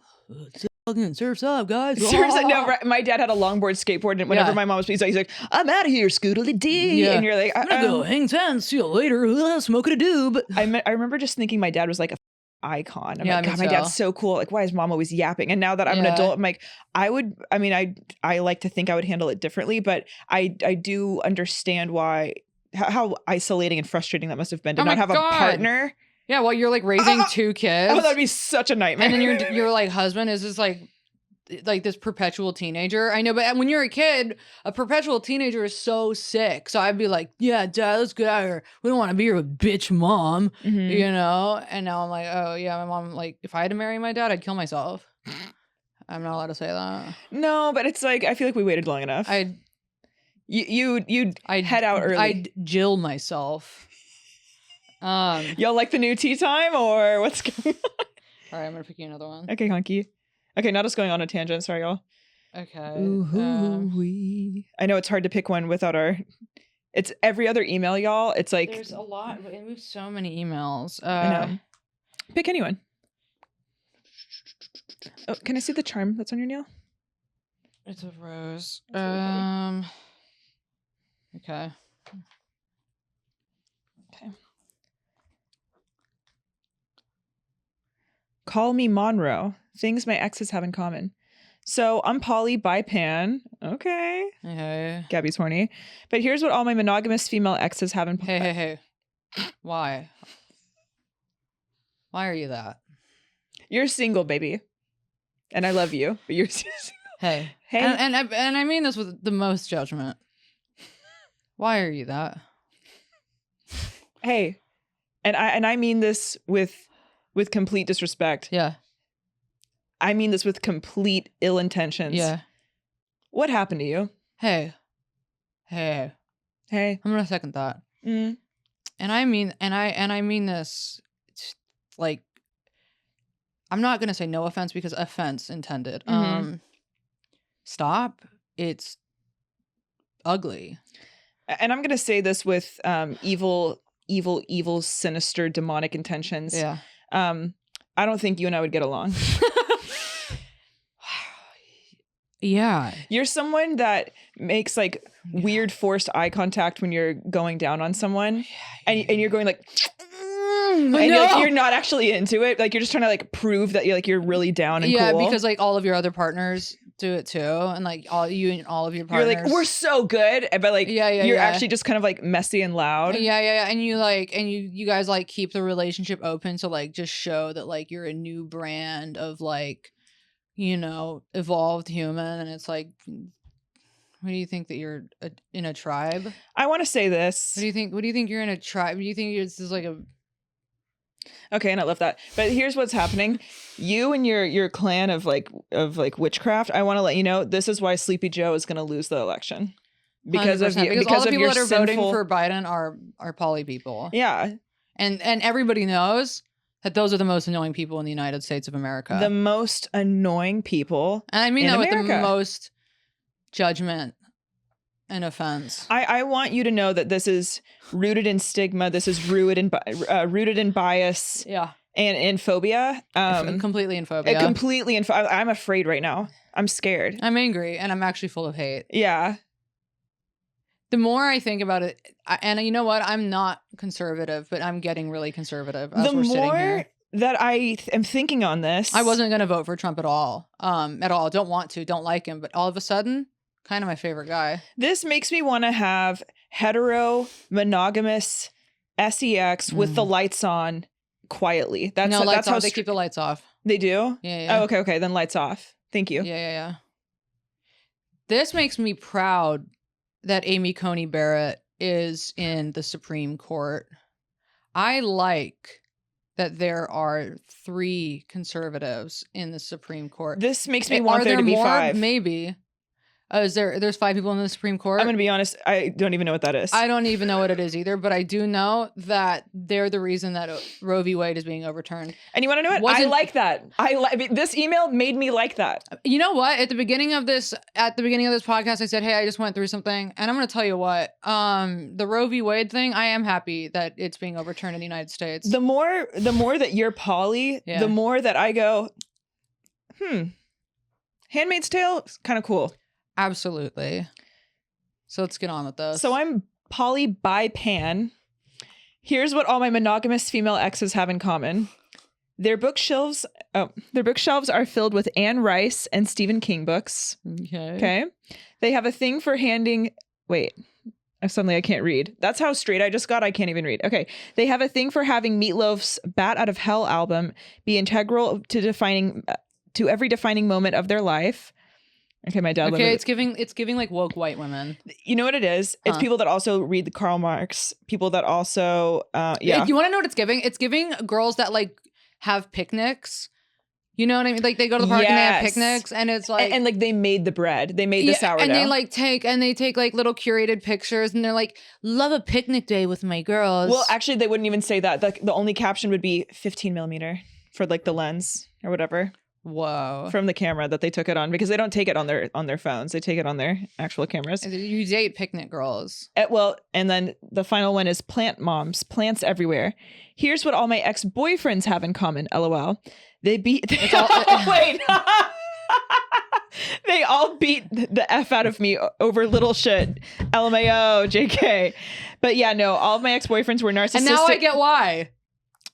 fucking surf's up, guys. Seriously, no, right, my dad had a longboard skateboard, and whenever my mom was, he's like, I'm out of here, scootily dee. Yeah. And you're like, I'm gonna go hang ten, see you later, smoking a doob. I remember just thinking my dad was like a icon. I'm Yeah, like, me God, my too. dad's so cool. Like, why is mom always yapping? And now that I'm an adult, I'm like, I like to think I would handle it differently, but I do understand how isolating and frustrating that must have been to not have a partner. Yeah, well, you're like raising two kids. Oh, that'd be such a nightmare. And then your like husband is just like this perpetual teenager. I know, but when you're a kid, a perpetual teenager is so sick. So I'd be like, yeah, dad, let's get out of here. We don't want to be here with bitch mom, you know? And now I'm like, oh yeah, my mom, like if I had to marry my dad, I'd kill myself. I'm not allowed to say that. No, but it's like, I feel like we waited long enough. I'd head out early. I'd Jill myself. Y'all like the new tea time or what's going on? All right, I'm gonna pick you another one. Okay, honky. Okay, not us going on a tangent. Sorry, y'all. Okay. I know it's hard to pick one without it's every other email, y'all. It's like there's a lot. We have so many emails. I know. Pick anyone. Oh, can I see the charm that's on your nail? It's a rose. Really okay. Call me Monroe. Things my exes have in common. So I'm poly bi pan. Okay. Hey. Gabby's horny. But here's what all my monogamous female exes have in common. Hey. Why? Why are you that? You're single, baby. And I love you, but you're single. Hey. And I mean this with the most judgment. Why are you that? Hey. And I mean this with complete disrespect. Yeah. I mean this with complete ill intentions. Yeah. What happened to you? Hey. Hey. I'm gonna second that. Mm. And I mean this like I'm not gonna say no offense because offense intended. Stop. It's ugly. And I'm gonna say this with evil, sinister, demonic intentions. Yeah. I don't think you and I would get along. Yeah. You're someone that makes like weird forced eye contact when you're going down on someone, and you're going like, and you're not actually into it. Like you're just trying to like prove that you're really down and cool. Because like all of your other partners do it too, and like all of your partners. You're like, we're so good, but like you're actually just kind of like messy and loud. Yeah. And you guys like keep the relationship open to like just show that like you're a new brand of like, you know, evolved human. And it's like, what do you think that you're in a tribe? I want to say this. What do you think you're in a tribe? Do you think this is like a Okay, and I love that. But here's what's happening. You and your clan of witchcraft, I want to let you know, this is why Sleepy Joe is going to lose the election. Because of you, because all the of people your that are sinful... voting for Biden are poly people. Yeah. And everybody knows that those are the most annoying people in the United States of America. The most annoying people. And I mean that America. with the most judgment and offense. I want you to know that this is rooted in stigma. This is rooted in bias. Yeah. And in phobia. Completely in phobia. I'm afraid right now. I'm scared. I'm angry and I'm actually full of hate. Yeah. The more I think about it, and you know what? I'm not conservative, but I'm getting really conservative as we're sitting here. That I am thinking on this. I wasn't going to vote for Trump at all. Don't want to, don't like him. But all of a sudden, kind of my favorite guy. This makes me want to have hetero, monogamous sex with the lights on quietly. That's no, lights that's how off. They keep the lights off. they do. Yeah. Oh, okay. Then lights off. Thank you. Yeah. This makes me proud that Amy Coney Barrett is in the Supreme Court. I like that there are 3 conservatives in the Supreme Court. This makes me want there to be more? 5. Maybe. There's 5 people in the Supreme Court? I'm going to be honest. I don't even know what that is. I don't even know what it is either, but I do know that they're the reason that Roe v. Wade is being overturned. And you want to know what? I like that. This email made me like that. You know what? At the beginning of this podcast, I said, "Hey, I just went through something," and I'm going to tell you what. The Roe v. Wade thing, I am happy that it's being overturned in the United States. The more that you're poly, the more that I go, Handmaid's Tale is kind of cool. Absolutely. So let's get on with this. So I'm poly bi pan. Here's what all my monogamous female exes have in common. Their bookshelves are filled with Anne Rice and Stephen King books. Okay. They have a thing for handing. Wait. Suddenly I can't read. That's how straight I just got. I can't even read. Okay. They have a thing for having Meatloaf's Bat Out of Hell album be integral to every defining moment of their life. Okay, my dad. Okay, it's giving like woke white women. You know what it is? It's people that also read the Karl Marx. People that also, You want to know what it's giving? It's giving girls that like have picnics. You know what I mean? Like they go to the park and they have picnics, and it's like and like they made the bread, they made the sourdough, and they take like little curated pictures, and they're like, "Love a picnic day with my girls." Well, actually, they wouldn't even say that. The only caption would be 15 millimeter for like the lens or whatever. Whoa. From the camera that they took it on, because they don't take it on their phones. They take it on their actual cameras. You date picnic girls. And then the final one is plant moms, plants everywhere. Here's what all my ex-boyfriends have in common, LOL. They beat... Wait. They all beat the F out of me over little shit. LMAO, JK. But yeah, no, all of my ex-boyfriends were narcissistic. And now I get why.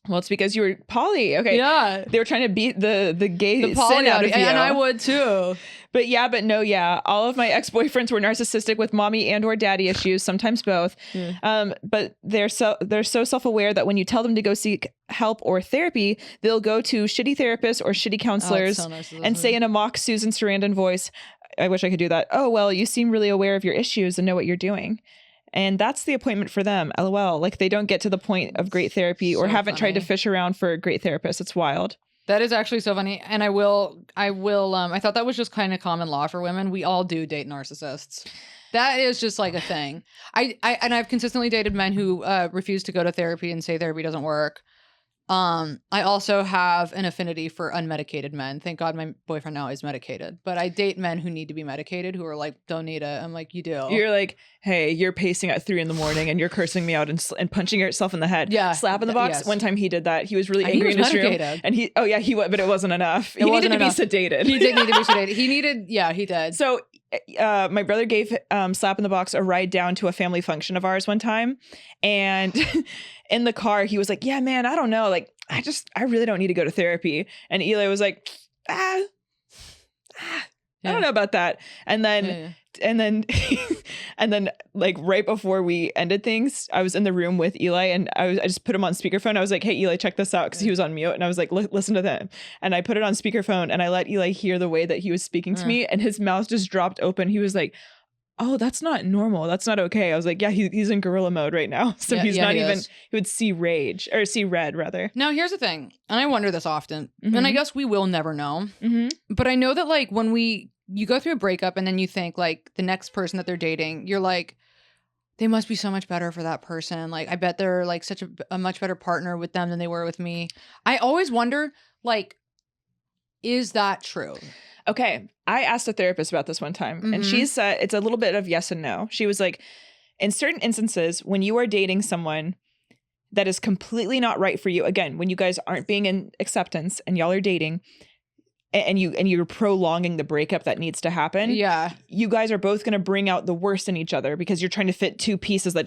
Well, it's because you were poly. Okay. Yeah. They were trying to beat the gay sin out of you. And I would too. But no. All of my ex-boyfriends were narcissistic with mommy and or daddy issues, sometimes both. But they're so self-aware that when you tell them to go seek help or therapy, they'll go to shitty therapists or shitty counselors and say in a mock Susan Sarandon voice, I wish I could do that. "Oh, well, you seem really aware of your issues and know what you're doing." And that's the appointment for them. LOL. Like they don't get to the point of great therapy or haven't tried to fish around for a great therapist. It's wild. That is actually so funny. And I thought that was just kind of common law for women. We all do date narcissists. That is just like a thing. I've consistently dated men who refuse to go to therapy and say therapy doesn't work. I also have an affinity for unmedicated men. Thank God my boyfriend now is medicated. But I date men who need to be medicated, who are like, "Don't need it." I'm like, "You do." You're like, "Hey, you're pacing at 3 a.m. and you're cursing me out and punching yourself in the head." Yeah. Slap in the box. Yes. One time he did that. He was really angry in his room. And he was, but it wasn't enough. He needed to be sedated. He did need to be sedated. He did. So my brother gave Slap in the Box a ride down to a family function of ours one time. And in the car, he was like, "Yeah, man, I don't know. Like, I really don't need to go to therapy." And Eli was like, I don't know about that. And then, and then like right before we ended things, I was in the room with Eli and I just put him on speakerphone. I was like, "Hey, Eli, check this out." Cause he was on mute. And I was like, "Listen to them." And I put it on speakerphone and I let Eli hear the way that he was speaking to me, and his mouth just dropped open. He was like, "Oh, that's not normal. That's not okay." I was like, "Yeah, he's in gorilla mode right now." So he's not even, he would see red rather. Now, here's the thing. And I wonder this often, and I guess we will never know. But I know that like when you go through a breakup and then you think like the next person that they're dating, you're like, they must be so much better for that person. Like, I bet they're like such a much better partner with them than they were with me. I always wonder, like, is that true? Okay. I asked a therapist about this one time and she said it's a little bit of yes and no. She was like, in certain instances, when you are dating someone that is completely not right for you, again, when you guys aren't being in acceptance and y'all are dating and you're prolonging the breakup that needs to happen. Yeah. You guys are both going to bring out the worst in each other because you're trying to fit two pieces that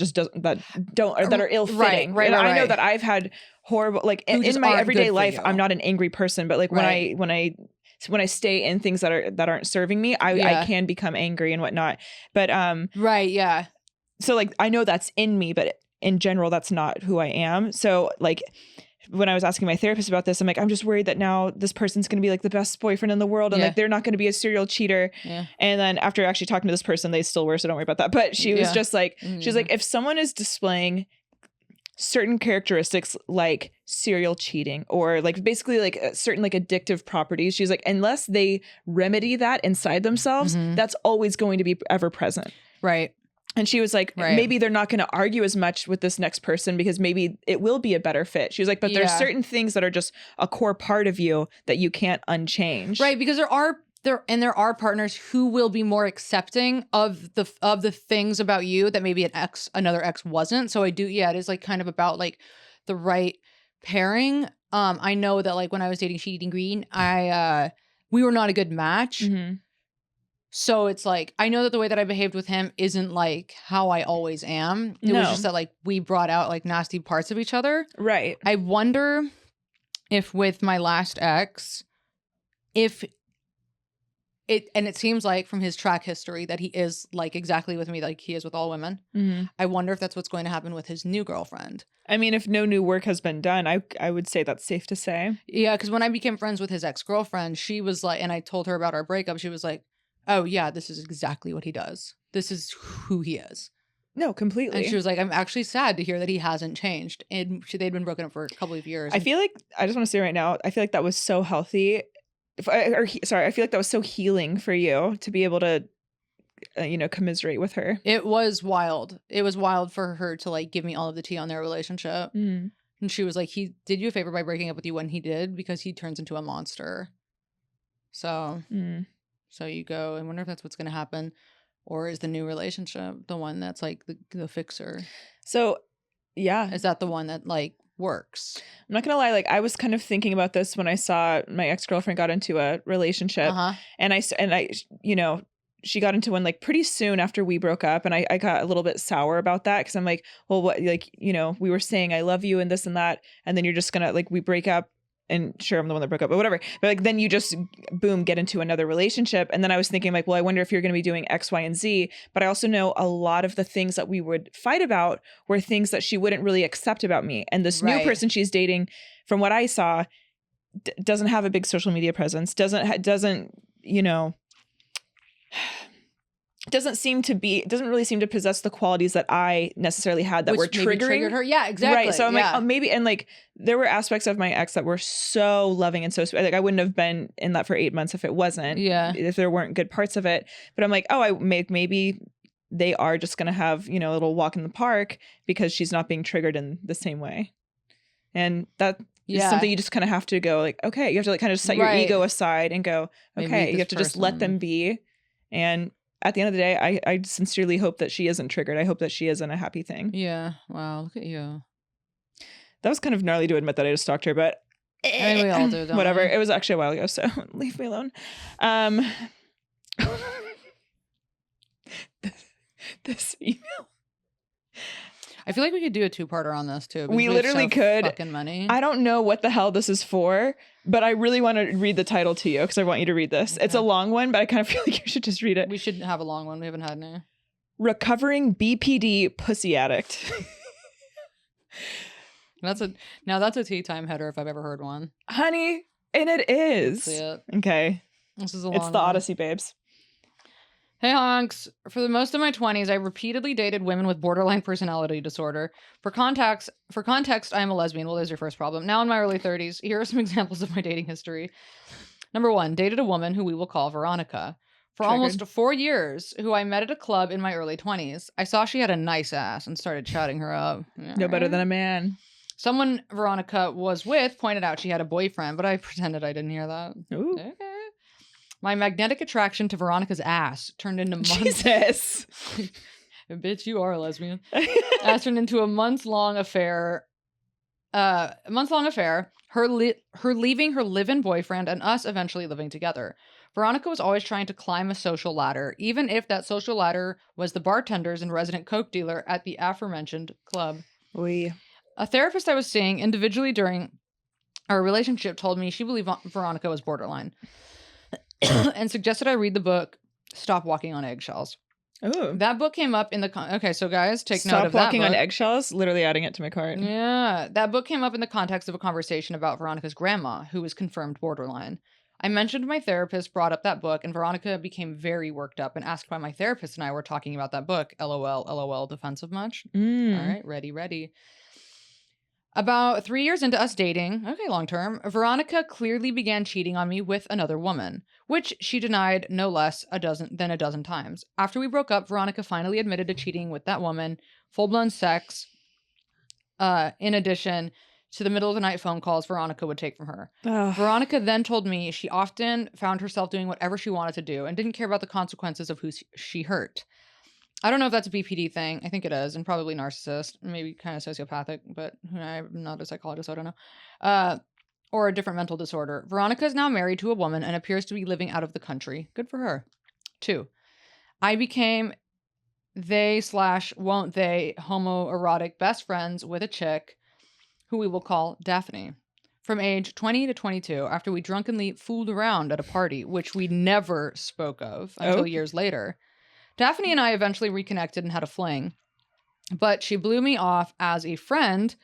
are ill-fitting. Right. I know that I've had horrible, like in my everyday life, I'm not an angry person, but like when I stay in things that aren't serving me, I can become angry and whatnot. But right, yeah. So like I know that's in me, but in general, that's not who I am. So like when I was asking my therapist about this, I'm like, I'm just worried that now this person's going to be like the best boyfriend in the world. And like, they're not going to be a serial cheater. Yeah. And then after actually talking to this person, they still were. So don't worry about that. But she was just like, she's like, if someone is displaying certain characteristics like serial cheating or like basically like certain like addictive properties, she's like, unless they remedy that inside themselves, that's always going to be ever present. Right. And she was like, maybe they're not going to argue as much with this next person because maybe it will be a better fit. She was like, but there's certain things that are just a core part of you that you can't unchange. Right, because there are partners who will be more accepting of the things about you that maybe another ex wasn't. So it is like kind of about like the right pairing. I know that like when I was dating Sheet Eating Green, we were not a good match. So it's like, I know that the way that I behaved with him isn't like how I always am. It was just that like we brought out like nasty parts of each other. Right. I wonder if with my last ex, it seems like from his track history that he is like exactly with me like he is with all women. I wonder if that's what's going to happen with his new girlfriend. I mean, if no new work has been done, I would say that's safe to say. Yeah, because when I became friends with his ex-girlfriend, she was like, and I told her about our breakup, she was like, oh yeah, this is exactly what he does. This is who he is. No, completely. And she was like, I'm actually sad to hear that he hasn't changed. And they'd been broken up for a couple of years. I feel like, I just want to say right now, I feel like that was so healthy. I feel like that was so healing for you to be able to, commiserate with her. It was wild. It was wild for her to like give me all of the tea on their relationship. And she was like, he did you a favor by breaking up with you when he did, because he turns into a monster. So... So you go, I wonder if that's what's going to happen. Or is the new relationship the one that's like the fixer? So, yeah. Is that the one that like works? I'm not going to lie. Like I was kind of thinking about this when I saw my ex-girlfriend got into a relationship. And I, she got into one like pretty soon after we broke up. And I got a little bit sour about that because I'm like, well, what, like, we were saying I love you and this and that. And then you're just going to like, we break up. And sure, I'm the one that broke up, but whatever. But like, then you just, boom, get into another relationship. And then I was thinking like, well, I wonder if you're going to be doing X, Y, and Z. But I also know a lot of the things that we would fight about were things that she wouldn't really accept about me. And this new person she's dating, from what I saw, doesn't have a big social media presence, doesn't really seem to possess the qualities that I necessarily had that were triggered her. Yeah, exactly. Right. So I'm like, oh, maybe. And like, there were aspects of my ex that were so loving and so sweet. Like I wouldn't have been in that for 8 months if it wasn't. Yeah. If there weren't good parts of it. But I'm like, oh, maybe they are just going to have, a little walk in the park because she's not being triggered in the same way. And that is something you just kind of have to go like, okay, you have to like kind of set your ego aside and go, okay, you have to just let them be. And at the end of the day, I sincerely hope that she isn't triggered. I hope that she isn't a happy thing. Yeah. Wow. Look at you. That was kind of gnarly to admit that I just stalked her, but I mean, we all do. Whatever. It was actually a while ago, so leave me alone. This email. I feel like we could do a two-parter on this too. We literally could. Fucking money. I don't know what the hell this is for, but I really want to read the title to you because I want you to read this. Okay. It's a long one, but I kind of feel like you should just read it. We should have a long one. We haven't had any. Recovering BPD pussy addict. That's a tea time header if I've ever heard one. Honey, and it is. See it. Okay. This is a long It's the one. Odyssey, babes. Hey, honks. For the most of my 20s, I repeatedly dated women with borderline personality disorder. For context, I am a lesbian. Well, there's your first problem. Now in my early 30s, here are some examples of my dating history. Number 1, dated a woman who we will call Veronica. For almost 4 years, who I met at a club in my early 20s. I saw she had a nice ass and started chatting her up. No better than a man. Someone Veronica was with pointed out she had a boyfriend, but I pretended I didn't hear that. Ooh. Okay. My magnetic attraction to Veronica's ass turned into months. Jesus. Bitch, you are a lesbian. Ass turned into a months-long affair. Her leaving her live-in boyfriend and us eventually living together. Veronica was always trying to climb a social ladder, even if that social ladder was the bartenders and resident coke dealer at the aforementioned club. Oui. A therapist I was seeing individually during our relationship told me she believed Veronica was borderline and suggested I read the book Stop Walking on Eggshells. Oh. That book came up in the okay, so guys, take note Stop of that walking on book. eggshells. Literally adding it to my cart. Yeah, that book came up in the context of a conversation about Veronica's grandma, who was confirmed borderline. I mentioned my therapist brought up that book, and Veronica became very worked up and asked why my therapist and I were talking about that book. LOL, LOL, defensive much? All right, ready. About 3 years into us dating, okay, long term, Veronica clearly began cheating on me with another woman, which she denied no less than a dozen times. After we broke up, Veronica finally admitted to cheating with that woman, full-blown sex, in addition to the middle of the night phone calls Veronica would take from her. Ugh. Veronica then told me she often found herself doing whatever she wanted to do and didn't care about the consequences of who she hurt. I don't know if that's a BPD thing. I think it is, and probably narcissist, maybe kind of sociopathic, but I'm not a psychologist, so I don't know. Or a different mental disorder. Veronica is now married to a woman and appears to be living out of the country. Good for her. 2. I became they/won't they homoerotic best friends with a chick who we will call Daphne. From age 20 to 22, after we drunkenly fooled around at a party, which we never spoke of until years later. Daphne and I eventually reconnected and had a fling, but she blew me off as a friend,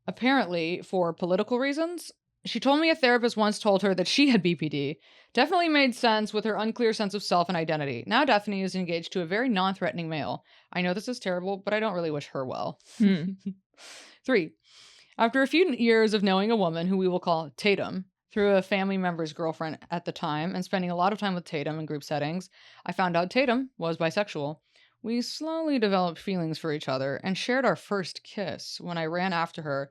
apparently for political reasons. She told me a therapist once told her that she had BPD. Definitely made sense with her unclear sense of self and identity. Now Daphne is engaged to a very non-threatening male. I know this is terrible, but I don't really wish her well. 3. After a few years of knowing a woman who we will call Tatum, through a family member's girlfriend at the time, and spending a lot of time with Tatum in group settings, I found out Tatum was bisexual. We slowly developed feelings for each other and shared our first kiss when I ran after her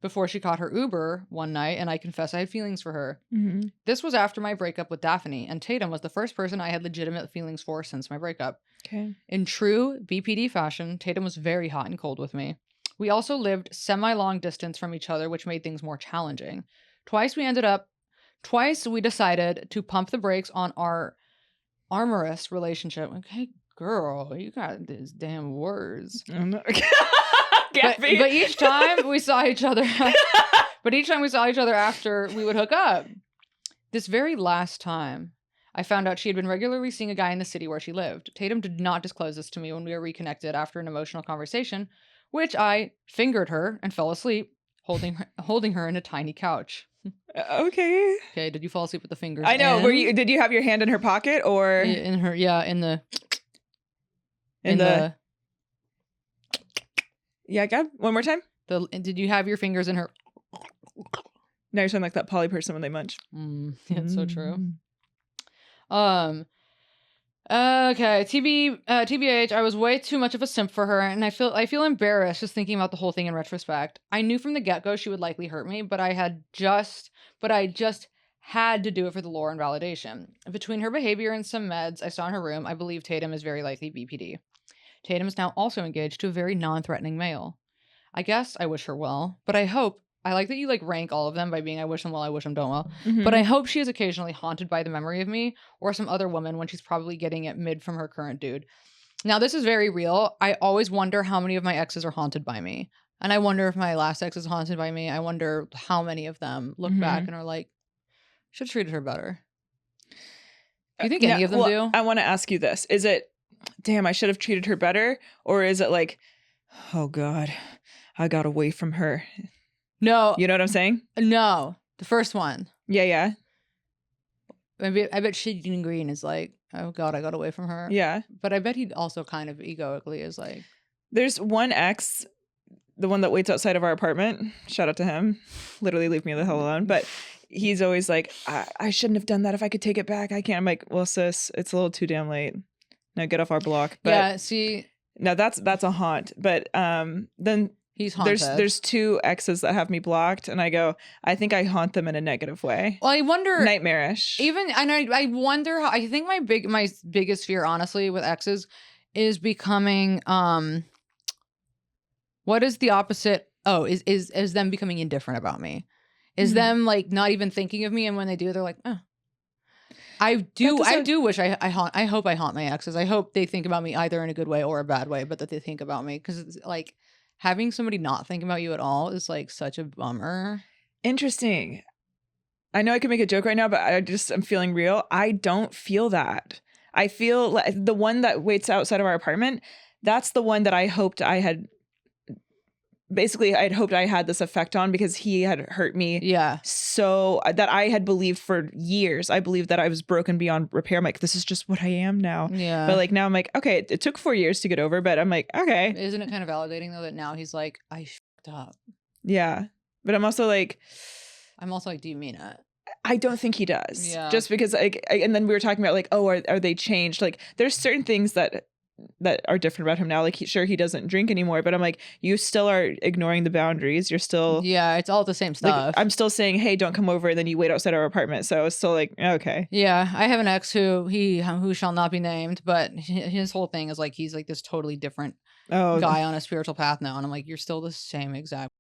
before she caught her Uber one night, and I confess I had feelings for her. Mm-hmm. This was after my breakup with Daphne, and Tatum was the first person I had legitimate feelings for since my breakup. Okay. In true BPD fashion, Tatum was very hot and cold with me. We also lived semi-long distance from each other, which made things more challenging. Twice we decided to pump the brakes on our amorous relationship. Okay, girl, you got these damn words. Gabby. But each time we saw each other, after we would hook up. This very last time, I found out she had been regularly seeing a guy in the city where she lived. Tatum did not disclose this to me when we were reconnected after an emotional conversation, which I fingered her and fell asleep, holding her in a tiny couch. Okay. Okay, did you fall asleep with the fingers? I know. Did you have your hand in her pocket or in her? Yeah, in the. Yeah, Gab. One more time. Did you have your fingers in her? Now you're sounding like that poly person when they munch. Yeah, it's so true. Okay, TBH, I was way too much of a simp for her, and I feel embarrassed just thinking about the whole thing in retrospect. I knew from the get-go she would likely hurt me, but I just had to do it for the lore and validation. Between her behavior and some meds I saw in her room, I believe Tatum is very likely BPD. Tatum is now also engaged to a very non-threatening male. I guess I wish her well, but I like that you rank all of them by being I wish them well, I wish them don't well. Mm-hmm. But I hope she is occasionally haunted by the memory of me or some other woman when she's probably getting it mid from her current dude. Now, this is very real. I always wonder how many of my exes are haunted by me. And I wonder if my last ex is haunted by me. I wonder how many of them look back and are like, should have treated her better. Do you think any of them do? I want to ask you this. Is it, damn, I should have treated her better? Or is it like, oh God, I got away from her? No. You know what I'm saying? No. The first one. Yeah. I bet Shitting Green is like, oh God, I got away from her. Yeah. But I bet he also kind of egoically is like. There's one ex, the one that waits outside of our apartment. Shout out to him. Literally leave me the hell alone. But he's always like, I shouldn't have done that. If I could take it back, I can't. I'm like, well, sis, it's a little too damn late. Now get off our block. But yeah, see. Now that's a haunt. But then he's haunted. There's 2 exes that have me blocked, and I go, I think I haunt them in a negative way. Well, I wonder, nightmarish. Even, and I wonder how. I think my biggest fear, honestly, with exes, is becoming what is the opposite? Oh, is them becoming indifferent about me? Is them not even thinking of me, and when they do, they're like, oh. I do wish I hope I haunt my exes. I hope they think about me either in a good way or a bad way, but that they think about me, because it's like having somebody not think about you at all is like such a bummer. Interesting. I know I can make a joke right now, but I'm feeling real. I don't feel that. I feel like the one that waits outside of our apartment, that's the one that I hoped I had. Basically, I'd hoped I had this effect on because he had hurt me. Yeah. So that I had believed for years. I believed that I was broken beyond repair. I'm like, this is just what I am now. Yeah. But like now I'm like, okay, it took 4 years to get over, but I'm like, okay. Isn't it kind of validating though that now he's like, I fucked up. Yeah. But I'm also like, do you mean it? I don't think he does. Yeah. Just because and then we were talking about like, oh, are they changed? Like there's certain things that are different about him now. Like he doesn't drink anymore, but I'm like, you still are ignoring the boundaries. You're still it's all the same stuff. like, I'm still saying, hey, don't come over, and then you wait outside our apartment. So it's still like, okay. Yeah, I have an ex who shall not be named, but his whole thing is like he's like this totally different guy on a spiritual path now, and I'm like, you're still the same exact.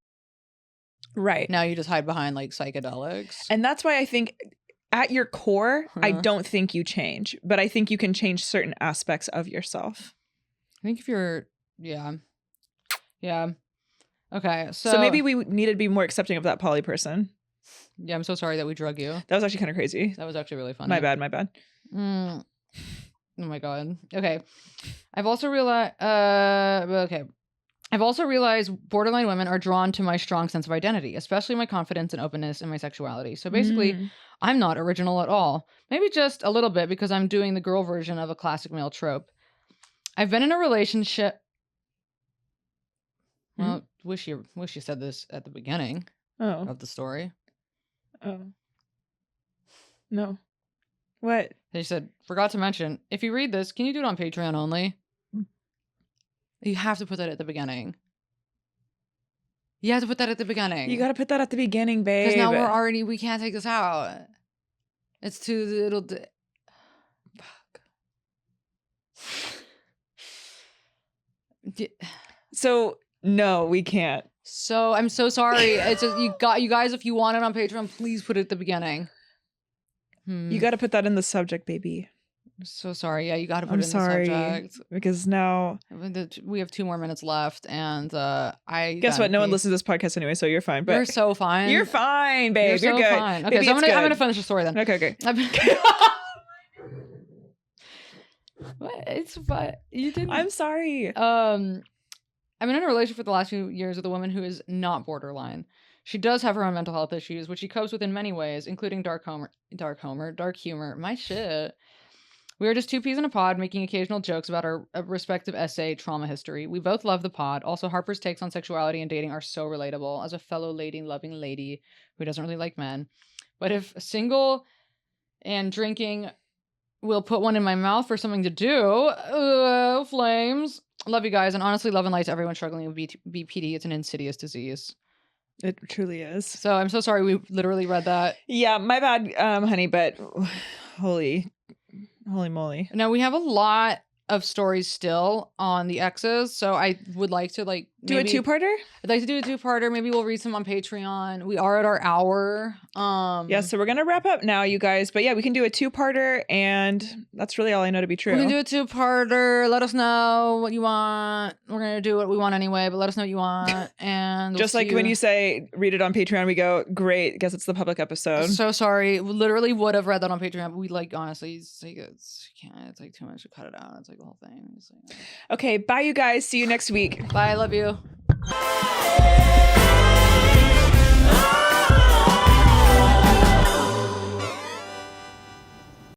Right. Now you just hide behind like psychedelics. And that's why I think at your core, I Huh. don't think you change, but I think you can change certain aspects of yourself. I think if you're, yeah. Okay, So maybe we need to be more accepting of that poly person. Yeah, I'm so sorry that we drug you. That was actually kind of crazy. That was actually really funny. My bad. Mm. Oh my god. Okay. I've also realized borderline women are drawn to my strong sense of identity, especially my confidence and openness in my sexuality. So basically, I'm not original at all. Maybe just a little bit because I'm doing the girl version of a classic male trope. I've been in a relationship. Well, wish you said this at the beginning of the story. Oh. No. What? They said, forgot to mention, if you read this, can you do it on Patreon only? You have to put that at the beginning. You have to put that at the beginning. You got to put that at the beginning, babe. Because now we can't take this out. It's too, fuck. So, no, we can't. So, I'm so sorry. It's just, you guys, if you want it on Patreon, please put it at the beginning. You got to put that in the subject, baby. I'm so sorry. Yeah, you got to put I'm it in sorry, the subject. because now We have 2 more minutes left, and guess what? No one listens to this podcast anyway, so you're fine. But You're so fine. You're fine, babe. You're so good. fine. Okay, Baby, so I'm it's gonna good. finish the story then. Okay. What? It's fine. You didn't. I'm sorry. I've been in a relationship for the last few years with a woman who is not borderline. She does have her own mental health issues, which she copes with in many ways, including dark humor. My shit. We are just 2 peas in a pod, making occasional jokes about our respective essay trauma history. We both love the pod. Also, Harper's takes on sexuality and dating are so relatable as a fellow loving lady who doesn't really like men. But if single and drinking will put one in my mouth for something to do, flames. Love you guys, and honestly, love and light to everyone struggling with BPD. It's an insidious disease. It truly is. So I'm so sorry we literally read that. Yeah, my bad, honey, but holy moly. Now we have a lot of stories still on the exes, so I would like to Do a 2-parter? I'd like to do a 2-parter. Maybe we'll read some on Patreon. We are at our hour. Yeah, so we're gonna wrap up now, you guys. But yeah, we can do a 2-parter, and that's really all I know to be true. We can do a 2-parter. Let us know what you want. We're gonna do what we want anyway, but let us know what you want. And Just like when you say read it on Patreon, we go, great, guess it's the public episode. So sorry. We literally would have read that on Patreon, but we honestly, it's like too much to cut it out. It's like the whole thing. Okay, bye, you guys. See you next week. Bye. I love you. Yeah.